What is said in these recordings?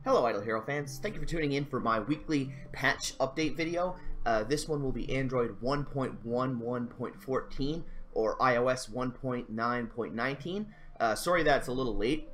Hello Idle Hero fans, thank you for tuning in for my weekly patch update video. This one will be Android 1.11.14 or iOS 1.9.19. Sorry that it's a little late,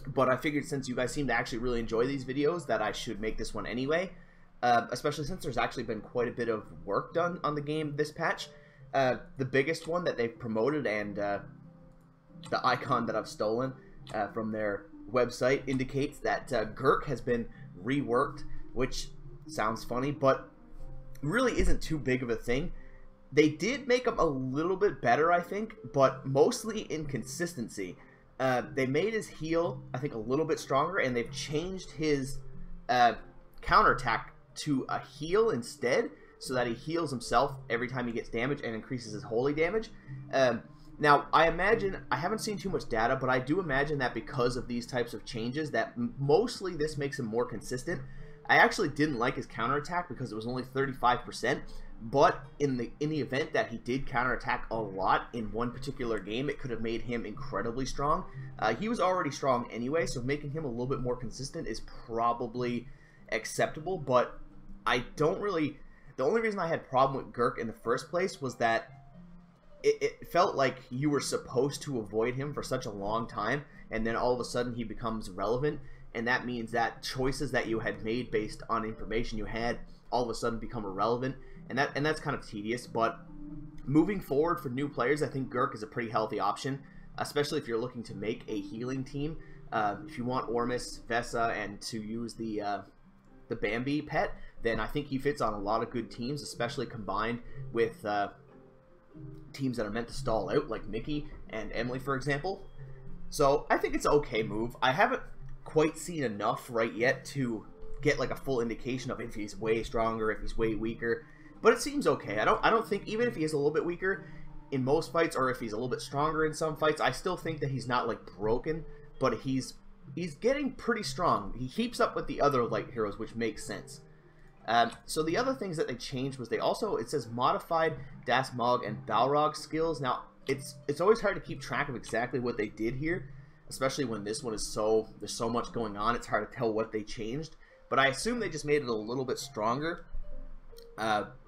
but I figured since you guys seem to actually really enjoy these videos that I should make this one anyway, especially since there's actually been quite a bit of work done on the game this patch. The biggest one that they've promoted and the icon that I've stolen from their website indicates that Gerke has been reworked, which sounds funny, but really isn't too big of a thing. They did make him a little bit better, I think, but mostly in consistency. They made his heal, I think, a little bit stronger, and they've changed his counterattack to a heal instead, so that he heals himself every time he gets damage and increases his holy damage. Now, I imagine, I haven't seen too much data, but I do imagine that because of these types of changes, that mostly this makes him more consistent. I actually didn't like his counterattack because it was only 35%, but in the event that he did counterattack a lot in one particular game, it could have made him incredibly strong. He was already strong anyway, so making him a little bit more consistent is probably acceptable, but I don't really... The only reason I had a problem with Gerke in the first place was that it felt like you were supposed to avoid him for such a long time, and then all of a sudden he becomes relevant, and that means that choices that you had made based on information you had all of a sudden become irrelevant, and that's kind of tedious. But moving forward for new players, I think Gerke is a pretty healthy option, especially if you're looking to make a healing team. If you want Ormus, Vesa, and to use the Bambi pet, then I think he fits on a lot of good teams, especially combined with teams that are meant to stall out, like Mickey and Emily, for example. So I think it's an okay move. I haven't quite seen enough right yet to get like a full indication of if he's way stronger, if he's way weaker, but it seems okay. I don't think, even if he is a little bit weaker in most fights, or if he's a little bit stronger in some fights, I still think that he's not like broken, but he's getting pretty strong. He keeps up with the other light heroes, which makes sense. So the other things that they changed was they also, it says modified Das Mog and Balrog skills. Now, it's always hard to keep track of exactly what they did here, especially when this one is there's so much going on, it's hard to tell what they changed. But I assume they just made it a little bit stronger,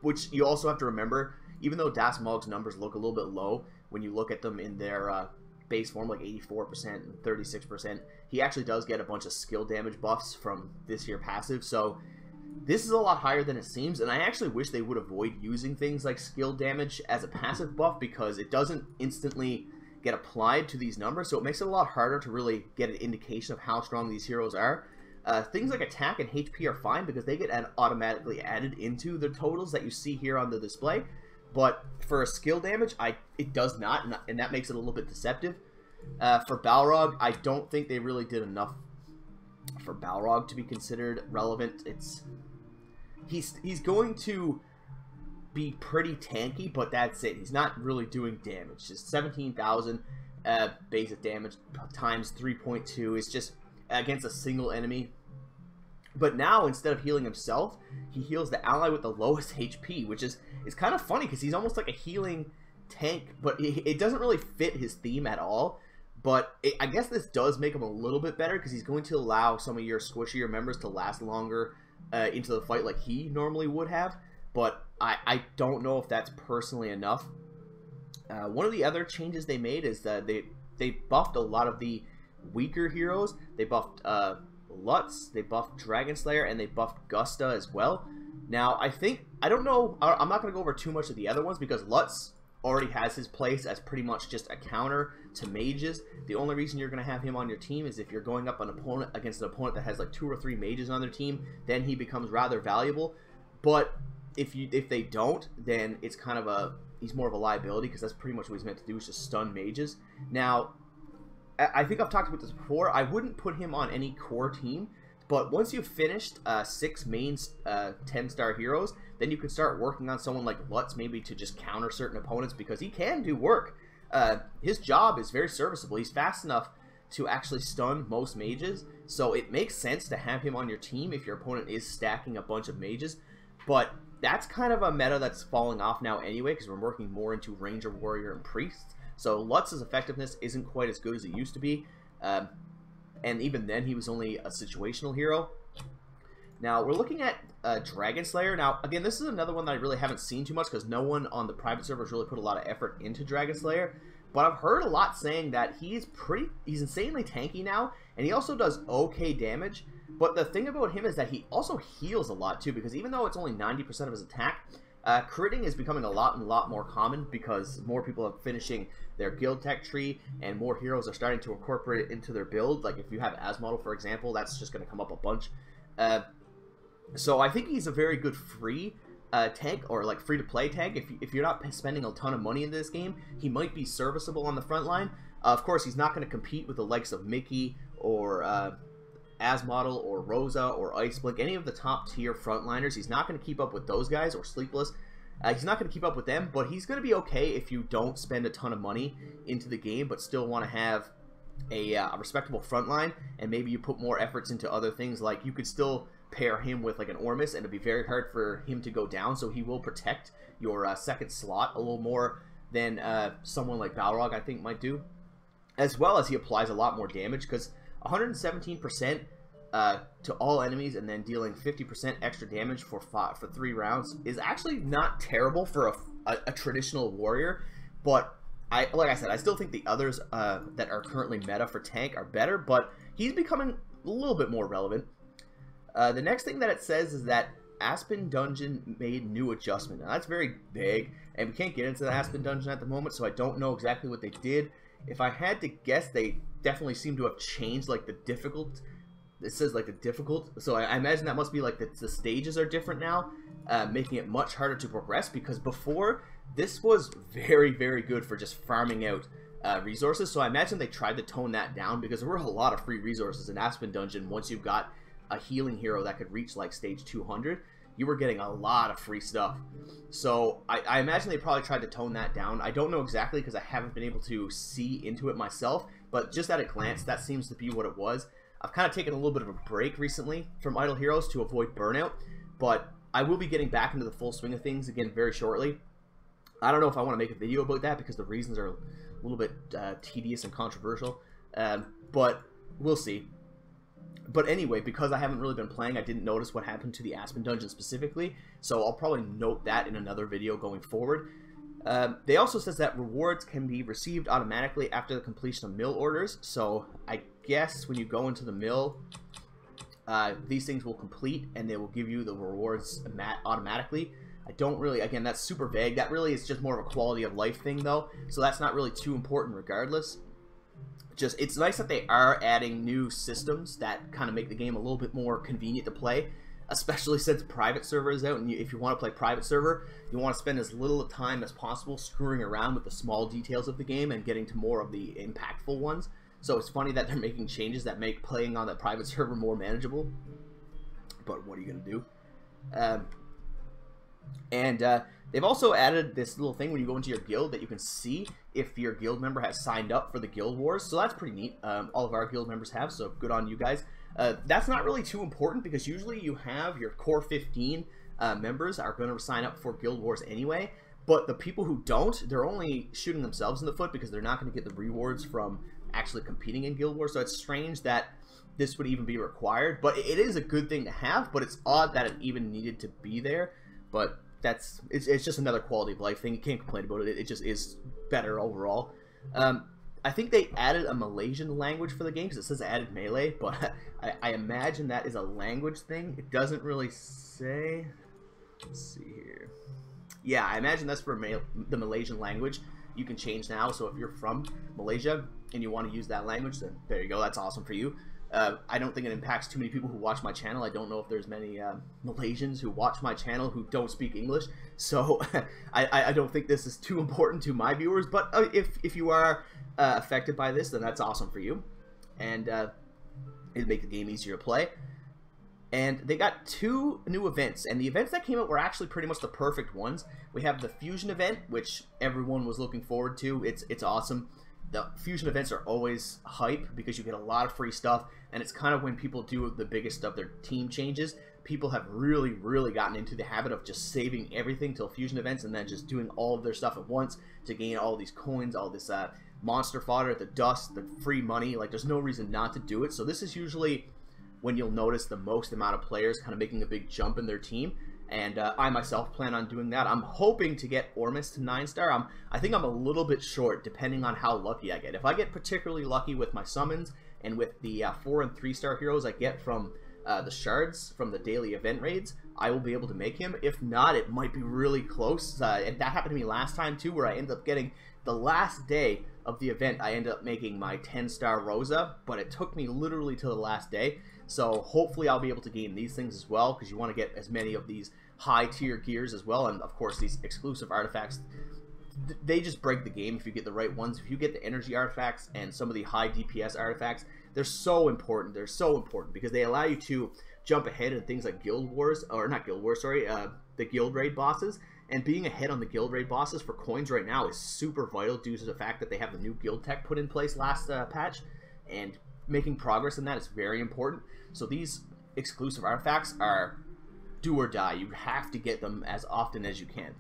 which you also have to remember, even though Das Mog's numbers look a little bit low, when you look at them in their base form, like 84% and 36%, he actually does get a bunch of skill damage buffs from this here passive, so this is a lot higher than it seems, and I actually wish they would avoid using things like skill damage as a passive buff, because it doesn't instantly get applied to these numbers, so it makes it a lot harder to really get an indication of how strong these heroes are. Things like attack and HP are fine because they get automatically added into the totals that you see here on the display, but for skill damage, it does not, and that makes it a little bit deceptive. For Balrog, I don't think they really did enough for Balrog to be considered relevant. He's going to be pretty tanky, but that's it. He's not really doing damage. Just 17,000 basic damage times 3.2 is just against a single enemy. But now, instead of healing himself, he heals the ally with the lowest HP, which is kind of funny because he's almost like a healing tank, but it doesn't really fit his theme at all. But I guess this does make him a little bit better because he's going to allow some of your squishier members to last longer into the fight like he normally would have. But I don't know if that's personally enough. One of the other changes they made is that they buffed a lot of the weaker heroes. They buffed Lutz, they buffed Dragon Slayer, and they buffed Gusta as well. Now, I don't know, I'm not going to go over too much of the other ones because Lutz already has his place as pretty much just a counter to mages. The only reason you're going to have him on your team is if you're going up against an opponent that has like 2 or 3 mages on their team, then he becomes rather valuable. But if they don't, then it's kind of he's more of a liability because that's pretty much what he's meant to do, is just stun mages. Now, I think I've talked about this before. I wouldn't put him on any core team, but once you've finished 6 main 10-star heroes, then you can start working on someone like Lutz, maybe to just counter certain opponents, because he can do work. His job is very serviceable. He's fast enough to actually stun most mages, so it makes sense to have him on your team if your opponent is stacking a bunch of mages. But that's kind of a meta that's falling off now anyway, because we're working more into Ranger, Warrior, and Priests. So Lutz's effectiveness isn't quite as good as it used to be. and even then he was only a situational hero. Now we're looking at Dragon Slayer. Now again, this is another one that I really haven't seen too much because no one on the private servers really put a lot of effort into Dragon Slayer. But I've heard a lot saying that he's insanely tanky now, and he also does okay damage. But the thing about him is that he also heals a lot too, because even though it's only 90% of his attack, critting is becoming a lot more common because more people are finishing their guild tech tree, and more heroes are starting to incorporate it into their build. Like if you have Asmodel, for example, that's just going to come up a bunch. So I think he's a very good free tank, or like free-to-play tank. If you're not spending a ton of money in this game, he might be serviceable on the front line. Of course, he's not going to compete with the likes of Mickey or Asmodel or Rosa or Iceblink, any of the top-tier frontliners. He's not going to keep up with those guys, or Sleepless. He's not going to keep up with them, but he's going to be okay if you don't spend a ton of money into the game, but still want to have a respectable front line, and maybe you put more efforts into other things. Like you could still pair him with like an Ormus, and it'd be very hard for him to go down, so he will protect your second slot a little more than someone like Balrog I think might do, as well as he applies a lot more damage, because 117% to all enemies and then dealing 50% extra damage for 3 rounds is actually not terrible for a traditional warrior. But like I said, I still think the others that are currently meta for tank are better, but he's becoming a little bit more relevant. The next thing that it says is that Aspen Dungeon made new adjustment. Now that's very vague, and we can't get into the Aspen Dungeon at the moment, so I don't know exactly what they did. If I had to guess, they definitely seem to have changed like the difficult. It says like the difficult, so I imagine that must be like the stages are different now, making it much harder to progress, because before this was very good for just farming out resources. So I imagine they tried to tone that down, because there were a lot of free resources in Aspen Dungeon. Once you got a healing hero that could reach like stage 200, you were getting a lot of free stuff. So I imagine they probably tried to tone that down. I don't know exactly, because I haven't been able to see into it myself, but just at a glance, that seems to be what it was. I've kind of taken a little bit of a break recently from Idle Heroes to avoid burnout, but I will be getting back into the full swing of things again very shortly. I don't know if I want to make a video about that, because the reasons are a little bit tedious and controversial, but we'll see. But anyway, because I haven't really been playing, I didn't notice what happened to the Aspen Dungeon specifically, so I'll probably note that in another video going forward. They also says that rewards can be received automatically after the completion of mill orders, so I guess when you go into the mill, these things will complete and they will give you the rewards automatically. I don't really, again, that's super vague. That really is just more of a quality of life thing though, so that's not really too important regardless. Just, it's nice that they are adding new systems that kind of make the game a little bit more convenient to play, especially since private server is out, and if you want to play private server, you want to spend as little time as possible screwing around with the small details of the game and getting to more of the impactful ones. So it's funny that they're making changes that make playing on the private server more manageable, but what are you going to do? They've also added this little thing when you go into your guild that you can see if your guild member has signed up for the guild wars, so that's pretty neat. All of our guild members have, so good on you guys. That's not really too important, because usually you have your core 15 members are going to sign up for guild wars anyway, but the people who don't, they're only shooting themselves in the foot, because they're not going to get the rewards from actually competing in guild wars. So it's strange that this would even be required, but it is a good thing to have, but it's odd that it even needed to be there. But it's just another quality of life thing. You can't complain about it. It just is better overall. I think they added a Malaysian language for the game, because it says added Malay, but I imagine that is a language thing. It doesn't really say. Let's see here. Yeah, I imagine that's for the Malaysian language. You can change now, so if you're from Malaysia and you want to use that language, then there you go. That's awesome for you. I don't think it impacts too many people who watch my channel. I don't know if there's many Malaysians who watch my channel who don't speak English, so I don't think this is too important to my viewers. But if you are affected by this, then that's awesome for you, and it'll make the game easier to play. And they got 2 new events, and the events that came out were actually pretty much the perfect ones. We have the Fusion event, which everyone was looking forward to. It's awesome. The Fusion events are always hype, because you get a lot of free stuff, and it's kind of when people do the biggest of their team changes. People have really gotten into the habit of just saving everything till Fusion events, and then just doing all of their stuff at once to gain all these coins, all this monster fodder, the dust, the free money. Like, there's no reason not to do it. So this is usually when you'll notice the most amount of players kind of making a big jump in their team. And I myself plan on doing that. I'm hoping to get Ormus to 9-star. I think I'm a little bit short depending on how lucky I get. If I get particularly lucky with my summons and with the 4 and 3-star heroes I get from the shards from the daily event raids, I will be able to make him. If not, it might be really close. And that happened to me last time too, where I ended up getting the last day of the event. I ended up making my 10-star Rosa, but it took me literally to the last day. So hopefully I'll be able to gain these things as well, because you want to get as many of these high tier gears as well. And of course these exclusive artifacts, they just break the game if you get the right ones. If you get the energy artifacts and some of the high DPS artifacts, they're so important. They're so important because they allow you to jump ahead in things like Guild Wars, or not Guild Wars, sorry, the Guild Raid bosses. And being ahead on the Guild Raid bosses for coins right now is super vital due to the fact that they have the new guild tech put in place last patch, and making progress in that is very important. So these exclusive artifacts are do or die. You have to get them as often as you can.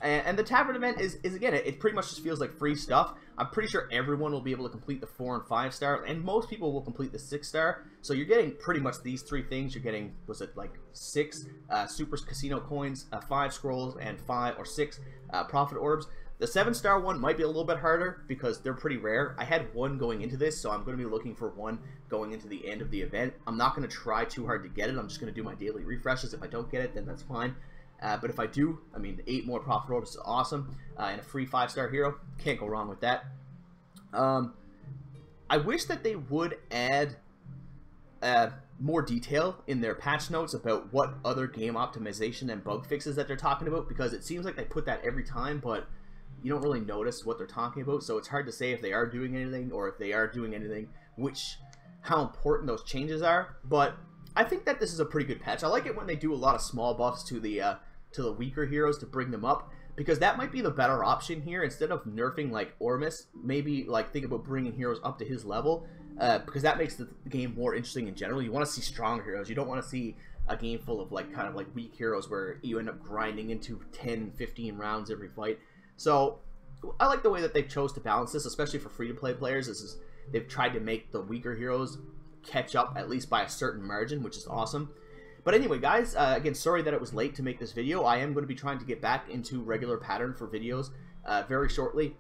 And the Tavern event is again, it pretty much just feels like free stuff. I'm pretty sure everyone will be able to complete the 4 and 5-star, and most people will complete the 6-star. So you're getting pretty much these 3 things. You're getting, was it like 6 Super Casino coins, 5 scrolls, and 5 or 6 Prophet Orbs. The 7-star one might be a little bit harder because they're pretty rare. I had 1 going into this, so I'm going to be looking for 1 going into the end of the event. I'm not going to try too hard to get it. I'm just going to do my daily refreshes. If I don't get it, then that's fine. But if I do, I mean, 8 more Prophet Orbs is awesome. And a free 5-star hero. Can't go wrong with that. I wish that they would add more detail in their patch notes about what other game optimization and bug fixes that they're talking about, because it seems like they put that every time, but you don't really notice what they're talking about. So it's hard to say if they are doing anything, or if they are doing anything, how important those changes are. But I think that this is a pretty good patch. I like it when they do a lot of small buffs to the weaker heroes to bring them up, because that might be the better option here. Instead of nerfing like Ormus, maybe like think about bringing heroes up to his level, because that makes the game more interesting in general. You want to see strong heroes. You don't want to see a game full of like kind of like weak heroes where you end up grinding into 10-15 rounds every fight. So I like the way that they've chose to balance this, especially for free-to-play players. They've tried to make the weaker heroes catch up at least by a certain margin, which is awesome. But anyway, guys, again, sorry that it was late to make this video. I am going to be trying to get back into regular pattern for videos very shortly.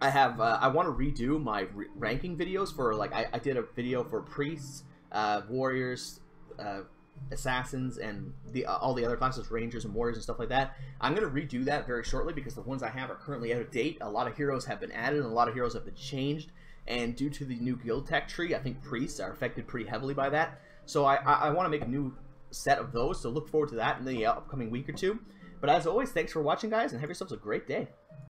I want to redo my ranking videos for, like, I did a video for priests, warriors, assassins, and all the other classes, rangers and warriors and stuff like that. I'm going to redo that very shortly because the ones I have are currently out of date. A lot of heroes have been added and a lot of heroes have been changed, and due to the new guild tech tree, I think priests are affected pretty heavily by that. So I want to make a new set of those, so look forward to that in the upcoming week or two. But as always, thanks for watching, guys, and have yourselves a great day.